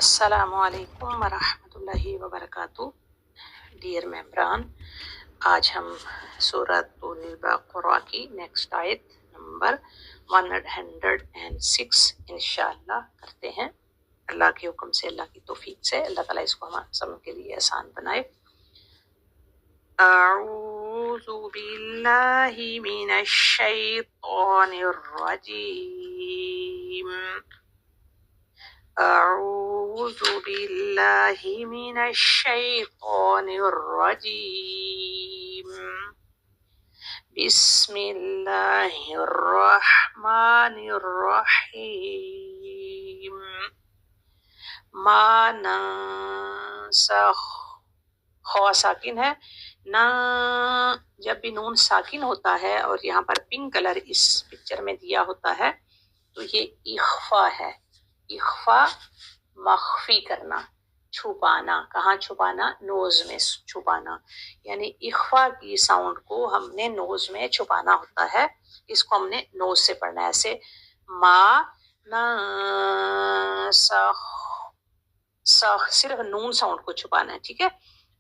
السلام علیکم ورحمۃ اللہ وبرکاتہ۔ ڈیئر ممبران، آج ہم سورۃ البقرہ کی نیکسٹ آیت نمبر 106 انشاءاللہ کرتے ہیں۔ اللہ کے حکم سے، اللہ کی توفیق سے، اللہ تعالیٰ اس کو ہم سب کے لیے آسان بنائے۔ اعوذ باللہ من الشیطان الرجیم۔ أعوذ بالله من الشيطان الرجيم بسم الله الرحمن الرحيم ما ننسخ، خوا ساکن ہے، نا جب بھی نون ساکن ہوتا ہے اور یہاں پر پنک کلر اس پکچر میں دیا ہوتا ہے تو یہ اخفا ہے۔ اخفا مخفی کرنا، چھپانا۔ کہاں چھپانا؟ نوز میں چھپانا، یعنی اخفا کی ساؤنڈ کو ہم نے نوز میں چھپانا ہوتا ہے۔ اس کو ہم نے نوز سے پڑھنا ہے، ایسے ما ننسخ، سخ صرف نون ساؤنڈ کو چھپانا ہے، ٹھیک ہے۔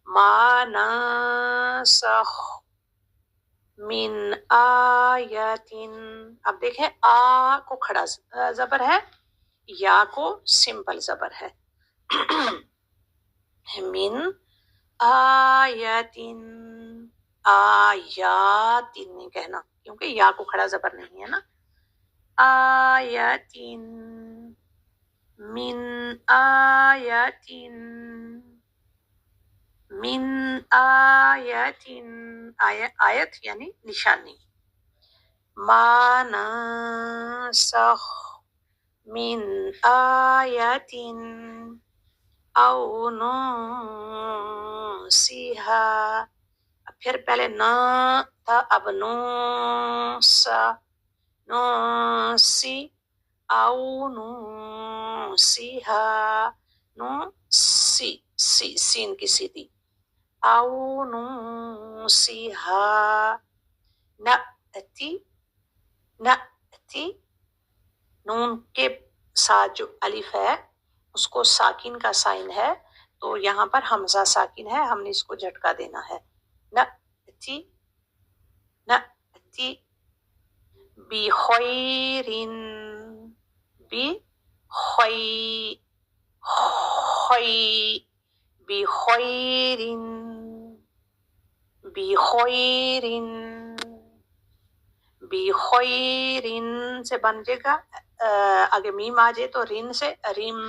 ما ننسخ من آیتن، اب دیکھیں آ کو کھڑا زبر ہے، یا کو سمپل زبر ہے۔ من آیتن، آیاتن نہیں کہنا کیونکہ یا کو کھڑا زبر نہیں ہے نا۔ آیتن، من آیتن، من آیتن، آیت یعنی نشانی۔ ما ننسخ من آیتن او ننسیہا، پھر پہلے نا تھا، اب نونسا، نونسی، او نونسیہا، نونسی، سین کی سیدھی، او نونسیہا، نأتی، نأتی، نون کے ساتھ جو الف ہے اس کو ساکن کا سائن ہے، تو یہاں پر حمزہ ساکن ہے، ہم نے اس کو جھٹکا دینا ہے۔ نأتی، نأتی بخیرن، بخی، خی، بخیرن، بخیرن، بخیرن سے بن جائے گا، آگے میم آ جائے تو رن سے رم،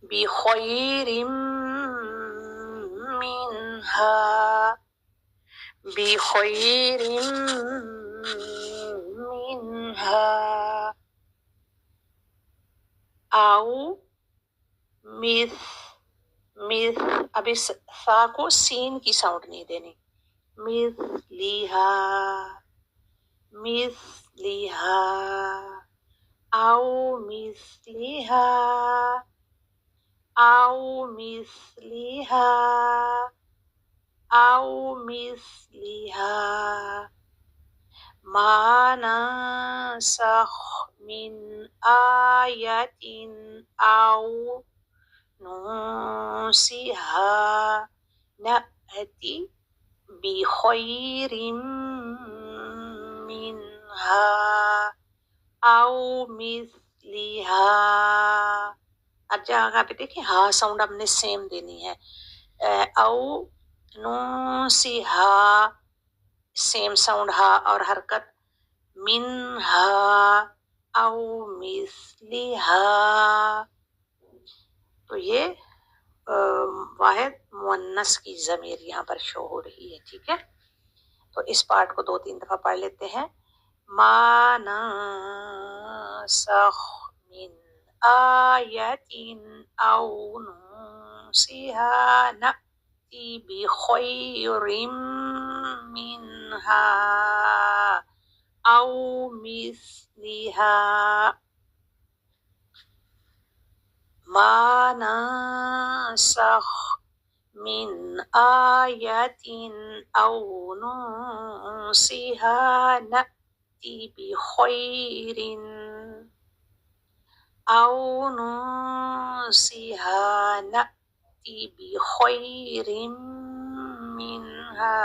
بخیر منہا، بخیر منہا، او مث، مث، اب اس فا کو سین کی ساؤنڈ نہیں دینی، مثلیہا، مثلیہا، او مثلیہا، او مثلیہا، او مثلیہا، ما ننسخ من آیت او ننسیہا نأتی بخیر منہا او مثلیہا۔ اب جگہ پہ دیکھیں ہا ساؤنڈ ہم نے سیم دینی ہے، او نونسیہا سیم ساؤنڈ ہا اور حرکت، منہا او مثلیہا، تو یہ واحد مؤنث کی ضمیر یہاں پر شو ہو رہی ہے، ٹھیک ہے۔ تو اس پارٹ کو 2-3 دفعہ پڑھ لیتے ہیں۔ ما ننسخ من آیت او ننسیہا نأتی بخیر منہا او مثلیہا، ما ننسخ من آیت او ننسیہا نأتی بخیر أو ننسها نأتي بخير منها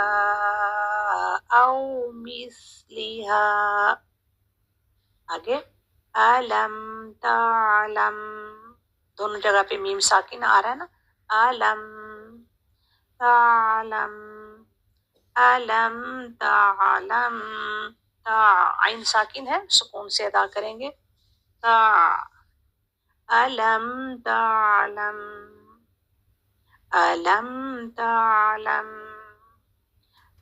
أو مثلها. آگے ألم تعلم، دونوں جگہ پہ میم ساکن آ رہا ہے نا. ألم تعلم، ألم تعلم، تا عین ساکن ہے، سکون سے ادا کریں گے. تا ألم تعلم، ألم تعلم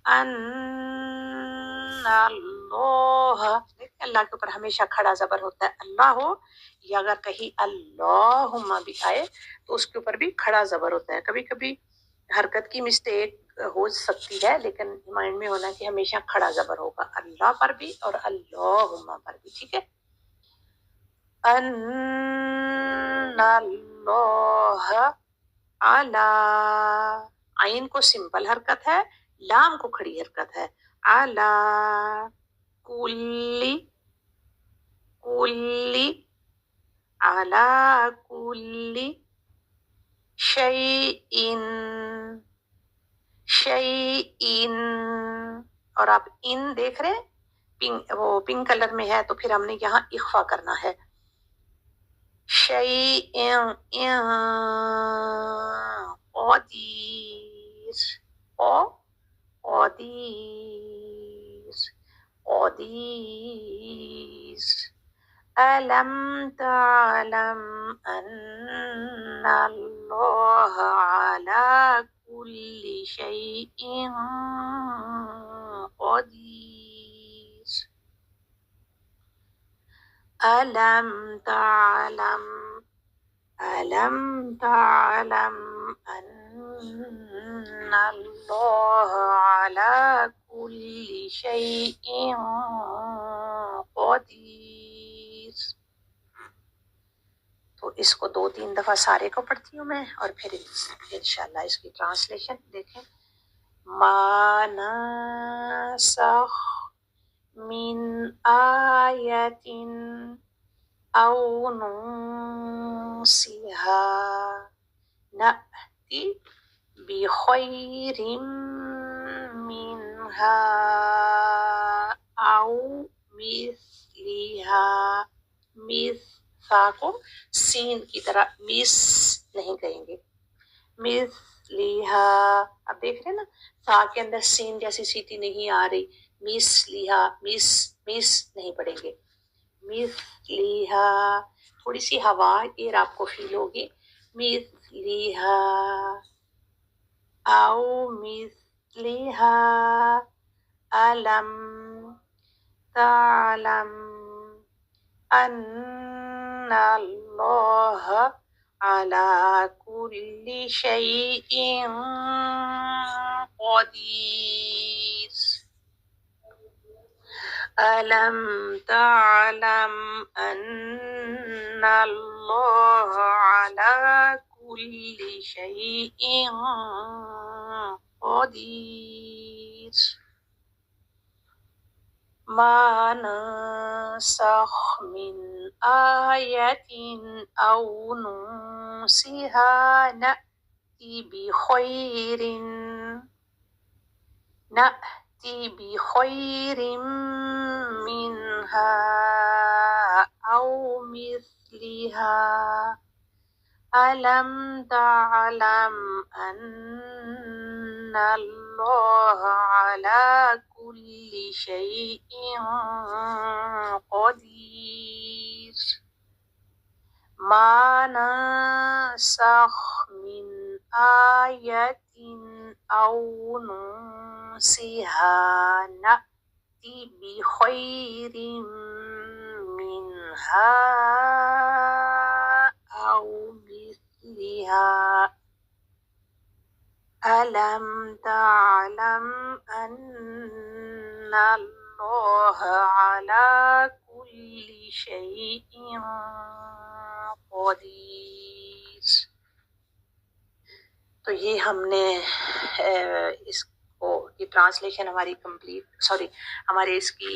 ان اللہ. دیکھیں اللہ کے اوپر ہمیشہ کھڑا زبر ہوتا ہے. اللہ ہو یا اگر کہیں اللہم بھی آئے تو اس کے اوپر بھی کھڑا زبر ہوتا ہے. کبھی کبھی حرکت کی مسٹیک ہو سکتی ہے، لیکن مائنڈ میں ہونا کہ ہمیشہ کھڑا زبر ہوگا اللہ پر بھی اور اللہم پر بھی. ٹھیک ہے. ان اللہ علی، عین کو سمپل حرکت ہے، لام کو کھڑی حرکت ہے. علی کلی، کلی، علی کلی شیئن، شیئن. اور آپ ان دیکھ رہے ہیں وہ پنک کلر میں ہے تو پھر ہم نے یہاں اخفا کرنا ہے. شیئن قدیر، قدیر، قدیر. ألم تعلم أن الله على كل شيء قدير. ألم تعلم، ألم تعلم أن الله على كل شيء قدير. تو اس کو 2-3 دفعہ سارے کو پڑھتی ہوں میں اور پھر انشاءاللہ اس کی ٹرانسلیشن دیکھیں. ما نسخ من آیت او ننسها نأتی بخیر منها او مثلها. مثا کو سین کی طرح مس نہیں کہیں گے. مثلها، اب دیکھ رہے ہیں نا سا کے اندر سین جیسی سیٹی نہیں آ رہی. مثلها، مس مس نہیں پڑھیں گے. مثلها تھوڑی سی ہوا ایر آپ کو فیل ہوگی. مثلها او مثلها ألم تعلم أن الله على كل شيء قدير. ألم تعلم أن الله على كل شيء قدير. ما ننسخ من آية أو ننسها نأتي بخير، نأتي بخير منها أو مثلها. ألم تعلم أن الله على كل شيء قدير. ما ننسخ من آية أو ننسها نأتي بخير منها أو مثلها. ألم تعلم أن الله على كل شيء قدير. تو یہ ہم نے اس کو کی ٹرانسلیشن ہماری کمپلیٹ، سوری ہمارے اس کی